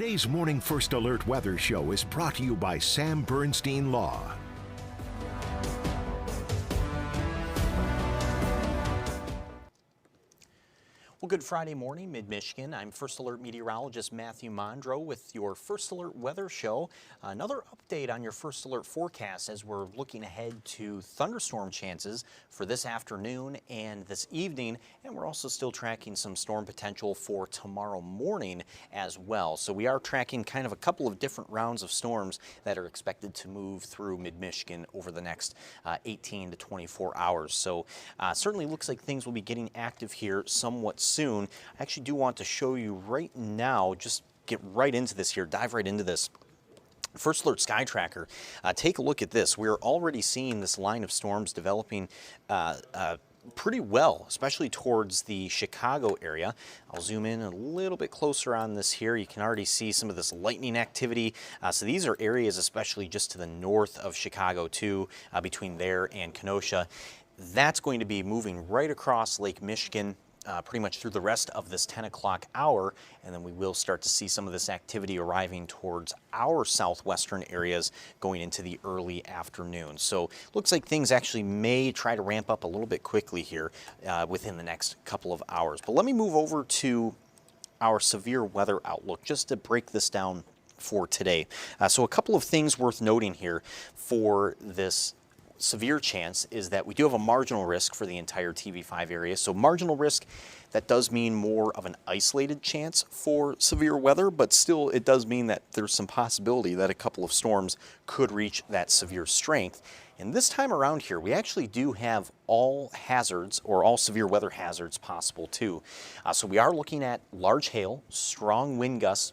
Today's Morning First Alert Weather Show is brought to you by Sam Bernstein Law. Well, good Friday morning, Mid-Michigan. I'm First Alert meteorologist Matthew Mondro with your First Alert Weather Show. Another update on your First Alert forecast as we're looking ahead to thunderstorm chances for this afternoon and this evening. And we're also still tracking some storm potential for tomorrow morning as well. So we are tracking kind of a couple of different rounds of storms that are expected to move through Mid-Michigan over the next 18 to 24 hours. So certainly looks like things will be getting active here somewhat soon. I actually do want to show you right now, just get right into this here, dive right into this. First Alert Sky Tracker, take a look at this. We're already seeing this line of storms developing pretty well, especially towards the Chicago area. I'll zoom in a little bit closer on this here. You can already see some of this lightning activity. So these are areas especially just to the north of Chicago too, between there and Kenosha. That's going to be moving right across Lake Michigan, pretty much through the rest of this 10 o'clock hour, and then we will start to see some of this activity arriving towards our southwestern areas going into the early afternoon. So looks like things actually may try to ramp up a little bit quickly here within the next couple of hours. But let me move over to our severe weather outlook just to break this down for today. So a couple of things worth noting here for this severe chance is that we do have a marginal risk for the entire TV5 area. So marginal risk, that does mean more of an isolated chance for severe weather, but still it does mean that there's some possibility that a couple of storms could reach that severe strength. And this time around here, we actually do have all hazards or all severe weather hazards possible too. So we are looking at large hail, strong wind gusts,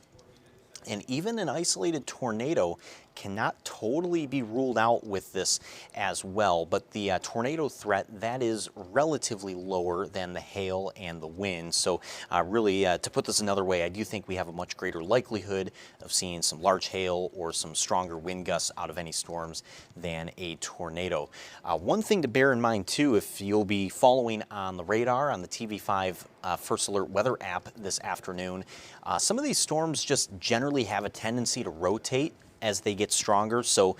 and even an isolated tornado cannot totally be ruled out with this as well, but the tornado threat, that is relatively lower than the hail and the wind. So really, to put this another way, I do think we have a much greater likelihood of seeing some large hail or some stronger wind gusts out of any storms than a tornado. One thing to bear in mind too, if you'll be following on the radar on the TV5 First Alert weather app this afternoon, some of these storms just generally have a tendency to rotate as they get stronger. So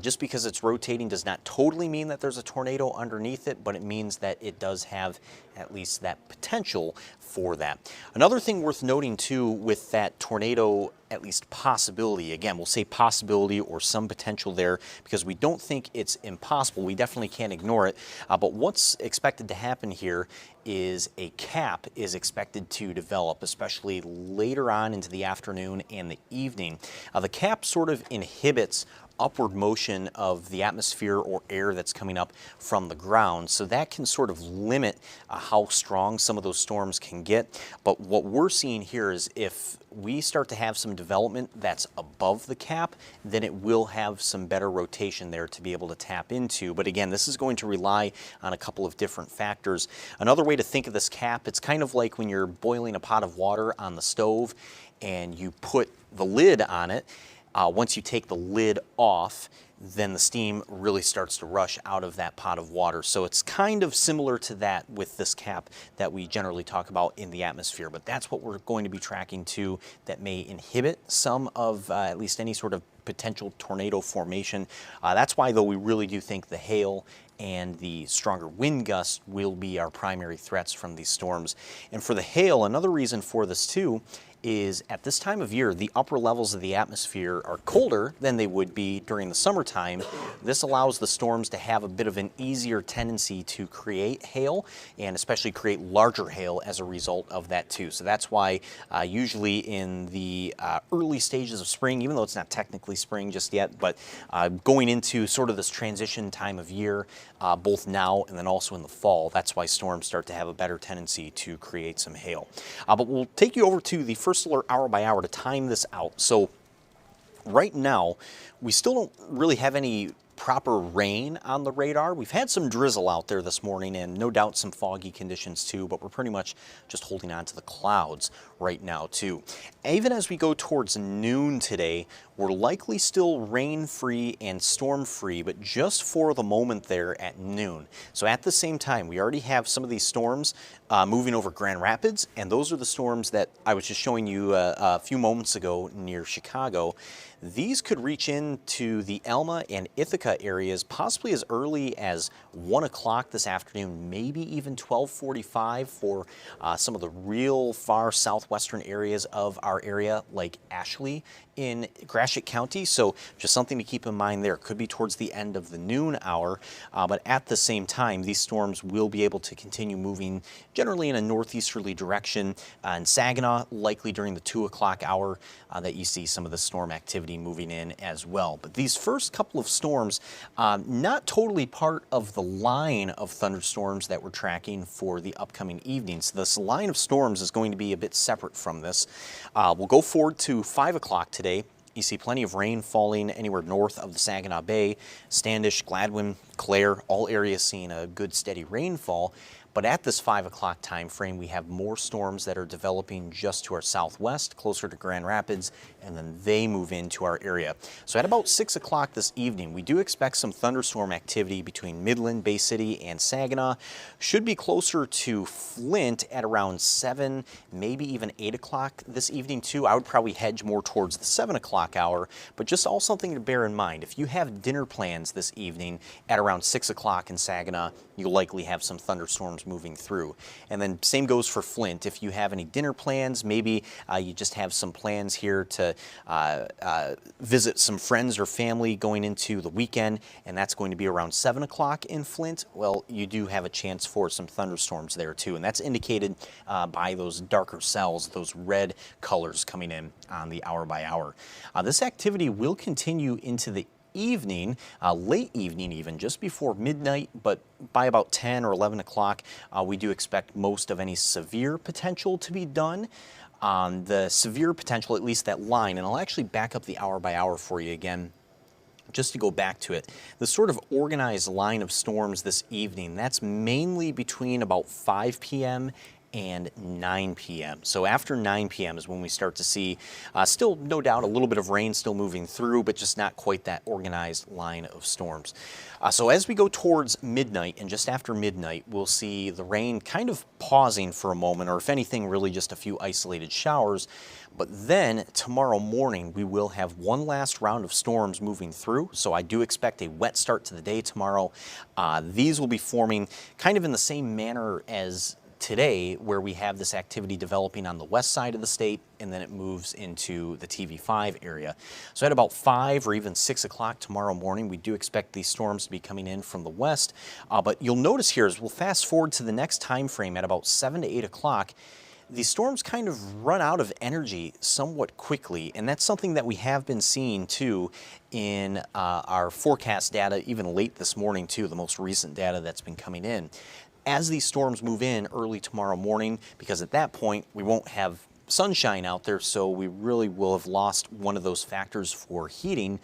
just because it's rotating does not totally mean that there's a tornado underneath it, but it means that it does have at least that potential for that. Another thing worth noting too with that tornado, at least possibility, again, we'll say possibility or some potential there because we don't think it's impossible. We definitely can't ignore it. But what's expected to happen here is a cap is expected to develop, especially later on into the afternoon and the evening. The cap sort of inhibits upward motion of the atmosphere or air that's coming up from the ground. So that can sort of limit how strong some of those storms can get. But what we're seeing here is if we start to have some development that's above the cap, then it will have some better rotation there to be able to tap into. But again, this is going to rely on a couple of different factors. Another way to think of this cap, it's kind of like when you're boiling a pot of water on the stove and you put the lid on it. Once you take the lid off, then the steam really starts to rush out of that pot of water. So it's kind of similar to that with this cap that we generally talk about in the atmosphere. But that's what we're going to be tracking too, that may inhibit some of at least any sort of potential tornado formation. That's why, though, we really do think the hail and the stronger wind gusts will be our primary threats from these storms. And for the hail, another reason for this too is at this time of year, the upper levels of the atmosphere are colder than they would be during the summertime. This allows the storms to have a bit of an easier tendency to create hail and especially create larger hail as a result of that too. So that's why usually in the early stages of spring, even though it's not technically spring just yet, but going into sort of this transition time of year, both now and then also in the fall, that's why storms start to have a better tendency to create some hail. But we'll take you over to the First Alert hour by hour to time this out. So right now, we still don't really have any proper rain on the radar. We've had some drizzle out there this morning and no doubt some foggy conditions too, but we're pretty much just holding on to the clouds right now too. Even as we go towards noon today, we're likely still rain-free and storm-free, but just for the moment there at noon. So at the same time, we already have some of these storms moving over Grand Rapids, and those are the storms that I was just showing you a few moments ago near Chicago. These could reach into the Alma and Ithaca areas possibly as early as 1 o'clock this afternoon, maybe even 12:45 for some of the real far southwestern areas of our area like Ashley in Gratiot County. So just something to keep in mind there. Could be towards the end of the noon hour, but at the same time, these storms will be able to continue moving generally in a northeasterly direction. In Saginaw, likely during the 2 o'clock hour that you see some of the storm activity moving in as well. But these first couple of storms, not totally part of the line of thunderstorms that we're tracking for the upcoming evening. So this line of storms is going to be a bit separate from this. We'll go forward to 5 o'clock today. You see plenty of rain falling anywhere north of the Saginaw Bay, Standish, Gladwin, Clare, all areas seeing a good steady rainfall. But at this 5 o'clock time frame, we have more storms that are developing just to our southwest, closer to Grand Rapids, and then they move into our area. So at about 6 o'clock this evening, we do expect some thunderstorm activity between Midland, Bay City, and Saginaw. Should be closer to Flint at around 7, maybe even 8 o'clock this evening too. I would probably hedge more towards the 7 o'clock hour, but just all something to bear in mind. If you have dinner plans this evening at around 6 o'clock in Saginaw, you'll likely have some thunderstorms moving through. And then same goes for Flint. If you have any dinner plans, maybe you just have some plans here to visit some friends or family going into the weekend, and that's going to be around 7 o'clock in Flint, well, you do have a chance for some thunderstorms there too. And that's indicated by those darker cells, those red colors coming in on the hour by hour. This activity will continue into the evening, late evening even, just before midnight, but by about 10 or 11 o'clock, we do expect most of any severe potential to be done. The severe potential, at least that line, and I'll actually back up the hour by hour for you again, just to go back to it. The sort of organized line of storms this evening, that's mainly between about 5 p.m. and 9 p.m. So after 9 p.m. is when we start to see still no doubt a little bit of rain still moving through, but just not quite that organized line of storms. So as we go towards midnight and just after midnight, we'll see the rain kind of pausing for a moment, or if anything, really just a few isolated showers. But then tomorrow morning, we will have one last round of storms moving through. So I do expect a wet start to the day tomorrow. These will be forming kind of in the same manner as today, where we have this activity developing on the west side of the state, and then it moves into the TV5 area. So at about 5 or even 6 o'clock tomorrow morning, we do expect these storms to be coming in from the west. But you'll notice here, as we'll fast forward to the next time frame at about 7 to 8 o'clock, these storms kind of run out of energy somewhat quickly, and that's something that we have been seeing too in our forecast data, even late this morning too, the most recent data that's been coming in. As these storms move in early tomorrow morning, because at that point we won't have sunshine out there, so we really will have lost one of those factors for heating.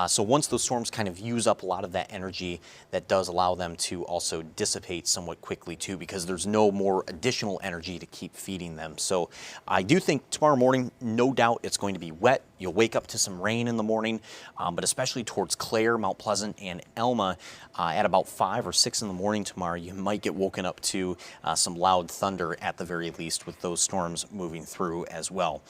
So once those storms kind of use up a lot of that energy, that does allow them to also dissipate somewhat quickly too, because there's no more additional energy to keep feeding them. So I do think tomorrow morning, no doubt it's going to be wet. You'll wake up to some rain in the morning, but especially towards Clare, Mount Pleasant, and Alma at about 5 or 6 in the morning tomorrow, you might get woken up to some loud thunder at the very least, with those storms moving through as well.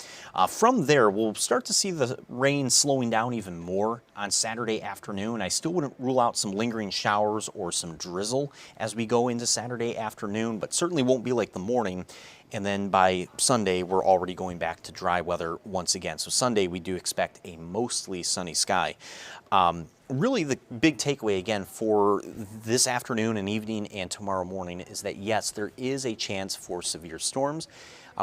From there, we'll start to see the rain slowing down even more on Saturday afternoon. I still wouldn't rule out some lingering showers or some drizzle as we go into Saturday afternoon, but certainly won't be like the morning. And then by Sunday, we're already going back to dry weather once again. So Sunday, we do expect a mostly sunny sky. Really, the big takeaway again for this afternoon and evening and tomorrow morning is that yes, there is a chance for severe storms.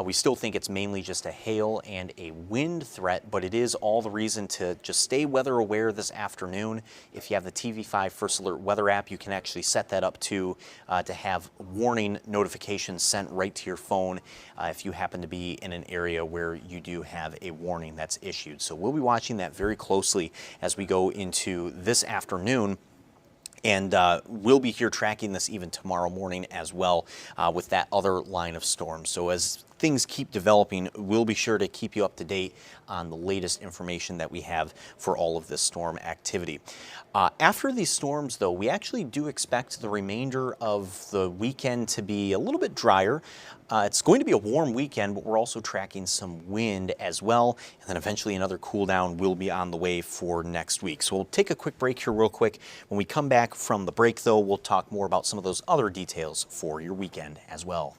We still think it's mainly just a hail and a wind threat, but it is all the reason to just stay weather aware this afternoon. If you have the TV5 First Alert weather app, you can actually set that up to have warning notifications sent right to your phone if you happen to be in an area where you do have a warning that's issued. So we'll be watching that very closely as we go into this afternoon. And we'll be here tracking this even tomorrow morning as well with that other line of storms. So as things keep developing, we'll be sure to keep you up to date on the latest information that we have for all of this storm activity. After these storms, though, we actually do expect the remainder of the weekend to be a little bit drier. It's going to be a warm weekend, but we're also tracking some wind as well. And then eventually another cool down will be on the way for next week. So we'll take a quick break here real quick. When we come back from the break, though, we'll talk more about some of those other details for your weekend as well.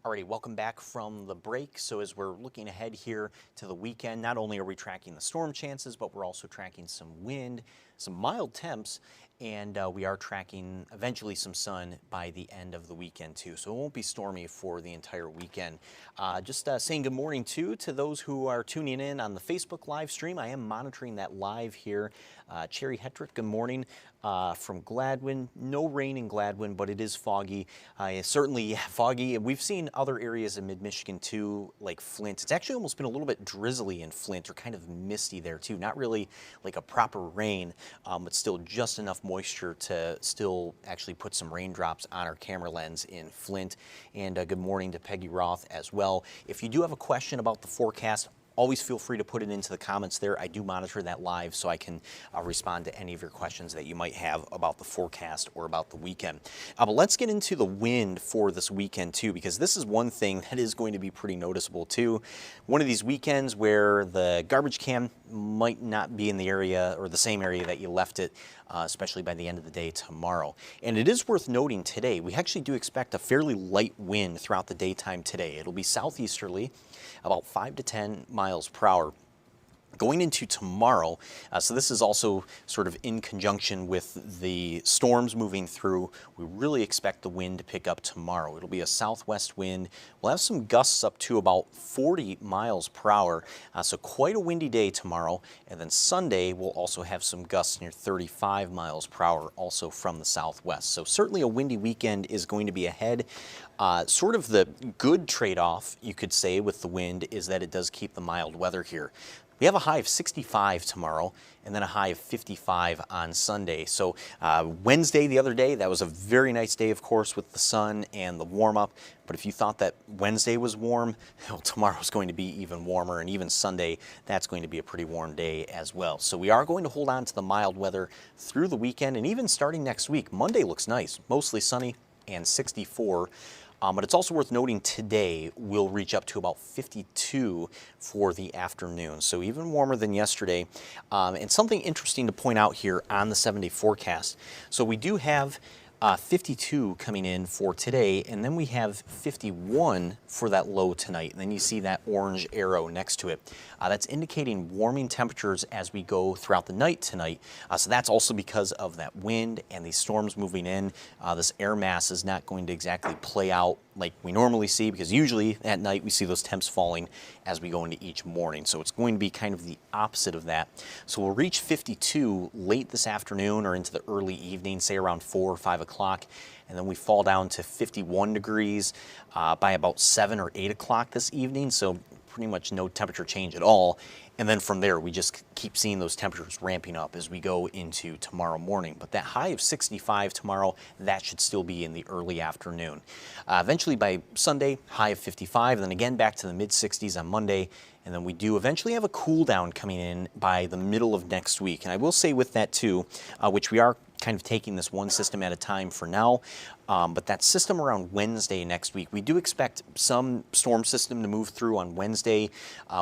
Alrighty, welcome back from the break. So as we're looking ahead here to the weekend, not only are we tracking the storm chances, but we're also tracking some wind, some mild temps, and we are tracking eventually some sun by the end of the weekend too. So it won't be stormy for the entire weekend. Just saying good morning too to those who are tuning in on the Facebook live stream. I am monitoring that live here. Cherry Hetrick, good morning. From Gladwin, no rain in Gladwin, but it is foggy. Certainly foggy. We've seen other areas in mid-Michigan too, like Flint. It's actually almost been a little bit drizzly in Flint, or kind of misty there too. Not really like a proper rain, but still just enough moisture to still actually put some raindrops on our camera lens in Flint. And good morning to Peggy Roth as well. If you do have a question about the forecast, always feel free to put it into the comments there. I do monitor that live, so I can respond to any of your questions that you might have about the forecast or about the weekend. But let's get into the wind for this weekend too, because this is one thing that is going to be pretty noticeable too. One of these weekends where the garbage can might not be in the area or the same area that you left it, especially by the end of the day tomorrow. And it is worth noting today, we actually do expect a fairly light wind throughout the daytime today. It'll be southeasterly, about 5 to 10 miles per hour. Going into tomorrow, so this is also sort of in conjunction with the storms moving through, we really expect the wind to pick up tomorrow. It'll be a southwest wind. We'll have some gusts up to about 40 miles per hour, so quite a windy day tomorrow. And then Sunday, we'll also have some gusts near 35 miles per hour, also from the southwest. So certainly a windy weekend is going to be ahead. Sort of the good trade-off, you could say, with the wind is that it does keep the mild weather here. We have a high of 65 tomorrow and then a high of 55 on Sunday. So Wednesday, the other day, that was a very nice day, of course, with the sun and the warm-up. But if you thought that Wednesday was warm, well, tomorrow's going to be even warmer, and even Sunday, that's going to be a pretty warm day as well. So we are going to hold on to the mild weather through the weekend, and even starting next week. Monday looks nice, mostly sunny and 64. But it's also worth noting today we'll reach up to about 52 for the afternoon, so even warmer than yesterday. And something interesting to point out here on the 7-day forecast. So we do have 52 coming in for today, and then we have 51 for that low tonight. And then you see that orange arrow next to it. That's indicating warming temperatures as we go throughout the night tonight. So that's also because of that wind and these storms moving in. This air mass is not going to exactly play out like we normally see, because usually at night we see those temps falling as we go into each morning. So it's going to be kind of the opposite of that. So we'll reach 52 late this afternoon or into the early evening, say around 4 or 5 o'clock. And then we fall down to 51 degrees by about 7 or 8 o'clock this evening. So pretty much no temperature change at all. And then from there, we just keep seeing those temperatures ramping up as we go into tomorrow morning. But that high of 65 tomorrow, that should still be in the early afternoon. Eventually by Sunday, high of 55, and then again back to the mid 60s on Monday. And then we do eventually have a cool down coming in by the middle of next week. And I will say with that too, which we are kind of taking this one system at a time for now. But that system around Wednesday next week, we do expect some storm system to move through on Wednesday.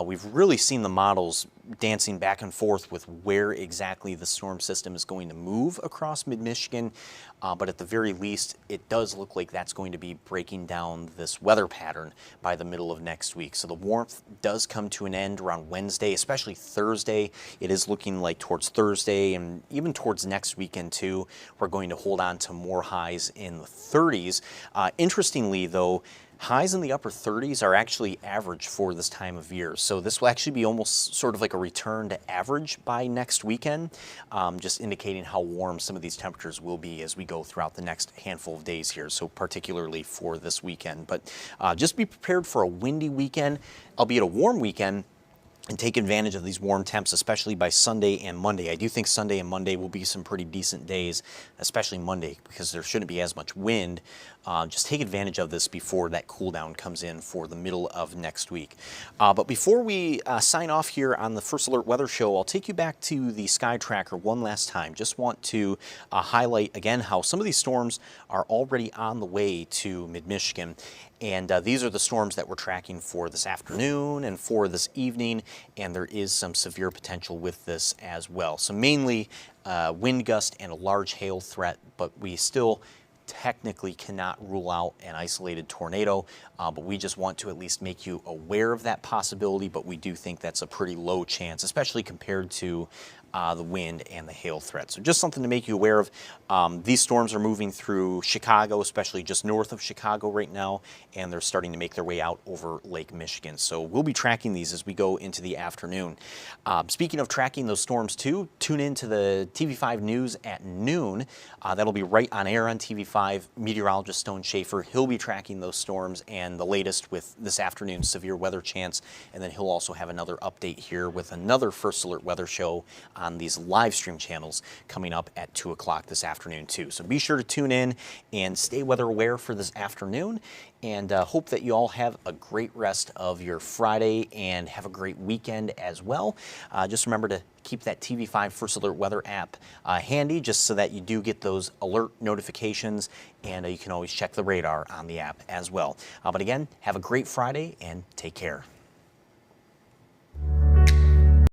We've really seen the models dancing back and forth with where exactly the storm system is going to move across mid-Michigan. But at the very least, it does look like that's going to be breaking down this weather pattern by the middle of next week. So the warmth does come to an end around Wednesday, especially Thursday. It is looking like towards Thursday and even towards next weekend too, we're going to hold on to more highs in the 30s. Interestingly though, highs in the upper 30s are actually average for this time of year. So this will actually be almost sort of like a return to average by next weekend, just indicating how warm some of these temperatures will be as we go throughout the next handful of days here, so particularly for this weekend. But just be prepared for a windy weekend, albeit a warm weekend, and take advantage of these warm temps, especially by Sunday and Monday. I do think Sunday and Monday will be some pretty decent days, especially Monday, because there shouldn't be as much wind. Just take advantage of this before that cool down comes in for the middle of next week. But before we sign off here on the First Alert Weather Show, I'll take you back to the Sky Tracker one last time. Just want to highlight again how some of these storms are already on the way to mid-Michigan. And these are the storms that we're tracking for this afternoon and for this evening, and there is some severe potential with this as well. So mainly wind gust and a large hail threat, but we still technically cannot rule out an isolated tornado, but we just want to at least make you aware of that possibility, but we do think that's a pretty low chance, especially compared to the wind and the hail threat. So just something to make you aware of. These storms are moving through Chicago, especially just north of Chicago right now, and they're starting to make their way out over Lake Michigan. So we'll be tracking these as we go into the afternoon. Speaking of tracking those storms too, tune in to the TV5 News at noon. That'll be right on air on TV5. Meteorologist Stone Schaefer, he'll be tracking those storms and the latest with this afternoon's severe weather chance, and then he'll also have another update here with another First Alert Weather Show on these live stream channels coming up at 2 o'clock this afternoon too. So be sure to tune in and stay weather aware for this afternoon, and hope that you all have a great rest of your Friday and have a great weekend as well. Just remember to keep that TV5 First Alert Weather app handy, just so that you do get those alert notifications, and you can always check the radar on the app as well. But again, have a great Friday and take care.